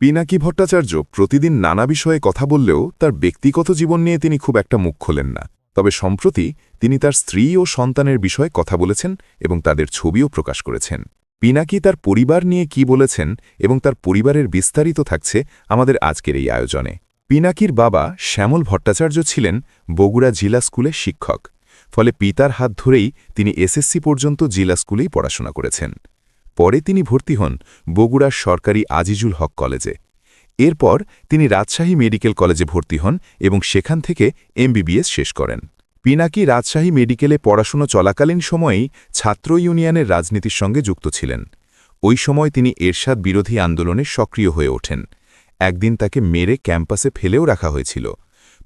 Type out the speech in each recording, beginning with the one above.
পিনাকি ভট্টাচার্য প্রতিদিন নানা বিষয়ে কথা বললেও তার ব্যক্তিগত জীবন নিয়ে তিনি খুব একটা মুখ খোলেন না। তবে সম্প্রতি তিনি তার স্ত্রী ও সন্তানের বিষয়ে কথা বলেছেন এবং তাদের ছবিও প্রকাশ করেছেন। পিনাকি তার পরিবার নিয়ে কি বলেছেন এবং তার পরিবারের বিস্তারিত থাকছে আমাদের আজকের এই আয়োজনে। পিনাকির বাবা শ্যামল ভট্টাচার্য ছিলেন বগুড়া জিলা স্কুলের শিক্ষক, ফলে পিতার হাত ধরেই তিনি এসএসসি পর্যন্ত জিলা স্কুলেই পড়াশোনা করেছেন। পরে তিনি ভর্তি হন বগুড়ার সরকারি আজিজুল হক কলেজে। এরপর তিনি রাজশাহী মেডিকেল কলেজে ভর্তি হন এবং সেখান থেকে এমবিবিএস শেষ করেন। পিনাকি রাজশাহী মেডিকেলে পড়াশুনো চলাকালীন সময়েই ছাত্র ইউনিয়নের রাজনীতির সঙ্গে যুক্ত ছিলেন। ওই সময় তিনি এরশাদ বিরোধী আন্দোলনে সক্রিয় হয়ে ওঠেন। একদিন তাকে মেরে ক্যাম্পাসে ফেলেও রাখা হয়েছিল।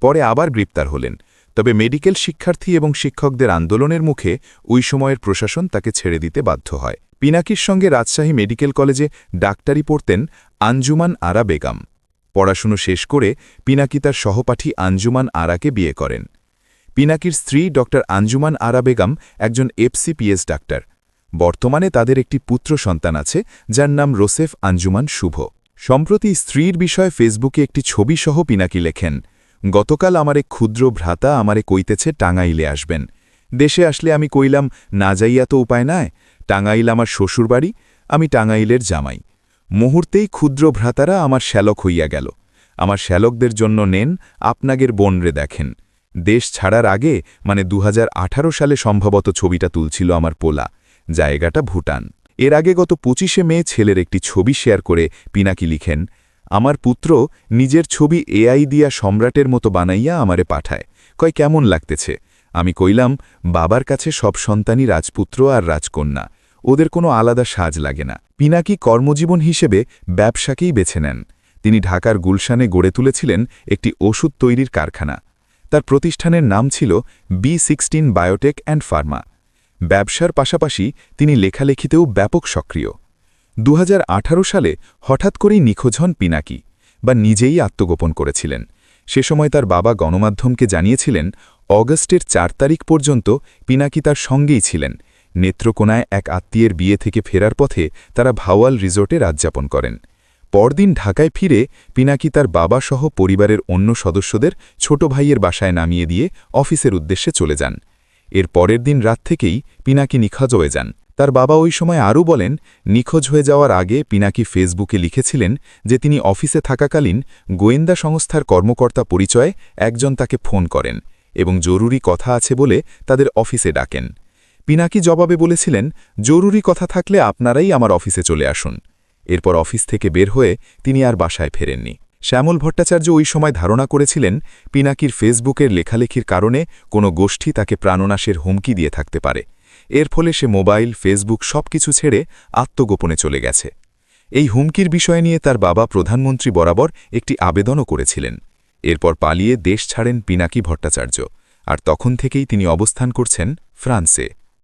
পরে আবার গ্রেপ্তার হলেন। তবে মেডিকেল শিক্ষার্থী এবং শিক্ষকদের আন্দোলনের মুখে ওই সময়ের প্রশাসন তাকে ছেড়ে দিতে বাধ্য হয়। পিনাকির সঙ্গে রাজশাহী মেডিকেল কলেজে ডাক্তারি পড়তেন আঞ্জুমান আরা বেগম। পড়াশুনো শেষ করে পিনাকি তার সহপাঠী আঞ্জুমান আরাকে বিয়ে করেন। পিনাকির স্ত্রী ড আঞ্জুমান আরা বেগম একজন এফসিপিএস ডাক্তার। বর্তমানে তাদের একটি পুত্র সন্তান আছে, যার নাম রোসেফ আঞ্জুমান শুভ। সম্প্রতি স্ত্রীর বিষয়ে ফেসবুকে একটি ছবি সহ পিনাকি লেখেন, গতকাল আমার এক ক্ষুদ্র ভ্রাতা আমারে কইতেছে টাঙ্গাইলে আসবেন। দেশে আসলে আমি কইলাম না যাইয়া তো উপায় নাই, টাঙ্গাইল আমার শ্বশুরবাড়ি, আমি টাঙ্গাইলের জামাই। মুহূর্তেই ক্ষুদ্র ভ্রাতারা আমার শ্যালক হইয়া গেল। আমার শ্যালকদের জন্য নেন আপনাগের বোনরে দেখেন। দেশ ছাড়ার আগে মানে 2018 সালে সম্ভবত ছবিটা তুলছিল আমার পোলা। জায়গাটা ভুটান। এর আগে গত 25শে মে ছেলের একটি ছবি শেয়ার করে পিনাকি লিখেন, আমার পুত্র নিজের ছবি এআই দিয়া সম্রাটের মতো বানাইয়া আমারে পাঠায়, কয় কেমন লাগতেছে। আমি কইলাম বাবার কাছে সব সন্তানই রাজপুত্র আর রাজকন্যা, ওদের কোনো আলাদা সাজ লাগে না। পিনাকি কর্মজীবন হিসেবে ব্যবসাকেই বেছে নেন। তিনি ঢাকার গুলশানে গড়ে তুলেছিলেন একটি ওষুধ তৈরির কারখানা। তার প্রতিষ্ঠানের নাম ছিল B16 বায়োটেক অ্যান্ড ফার্মা। ব্যবসার পাশাপাশি তিনি লেখালেখিতেও ব্যাপক সক্রিয়। 2018 সালে হঠাৎ করেই নিখোঁজ হন পিনাকি, বা নিজেই আত্মগোপন করেছিলেন। সে সময় তার বাবা গণমাধ্যমকে জানিয়েছিলেন, অগস্টের 4 তারিখ পর্যন্ত পিনাকি তার সঙ্গেই ছিলেন। নেত্রকোনায় এক আত্মীয়ের বিয়ে থেকে ফেরার পথে তারা ভাওয়াল রিসোর্টে রাতযাপন করেন। পরদিন ঢাকায় ফিরে পিনাকি তার বাবা সহ পরিবারের অন্য সদস্যদের ছোট ভাইয়ের বাসায় নামিয়ে দিয়ে অফিসের উদ্দেশ্যে চলে যান। এর পরের দিন রাত থেকেই পিনাকি নিখোঁজ হয়ে যান। তার বাবা ওই সময় আরও বলেন, নিখোঁজ হয়ে যাওয়ার আগে পিনাকি ফেসবুকে লিখেছিলেন যে তিনি অফিসে থাকাকালীন গোয়েন্দা সংস্থার কর্মকর্তা পরিচয়ে একজন তাকে ফোন করেন এবং জরুরি কথা আছে বলে তাদের অফিসে ডাকেন। পিনাকি জবাবে বলেছিলেন, জরুরি কথা থাকলে আপনারাই আমার অফিসে চলে আসুন। এরপর অফিস থেকে বের হয়ে তিনি আর বাসায় ফেরেননি। শ্যামল ভট্টাচার্য ওই সময় ধারণা করেছিলেন পিনাকির ফেসবুকের লেখালেখির কারণে কোনো গোষ্ঠী তাকে প্রাণনাশের হুমকি দিয়ে থাকতে পারে। এর ফলে সে মোবাইল, ফেসবুক সবকিছু ছেড়ে আত্মগোপনে চলে গেছে। এই হুমকির বিষয় নিয়ে তার বাবা প্রধানমন্ত্রী বরাবর একটি আবেদনও করেছিলেন। এরপর পালিয়ে দেশ ছাড়েন পিনাকি ভট্টাচার্য, আর তখন থেকেই তিনি অবস্থান করছেন ফ্রান্সে।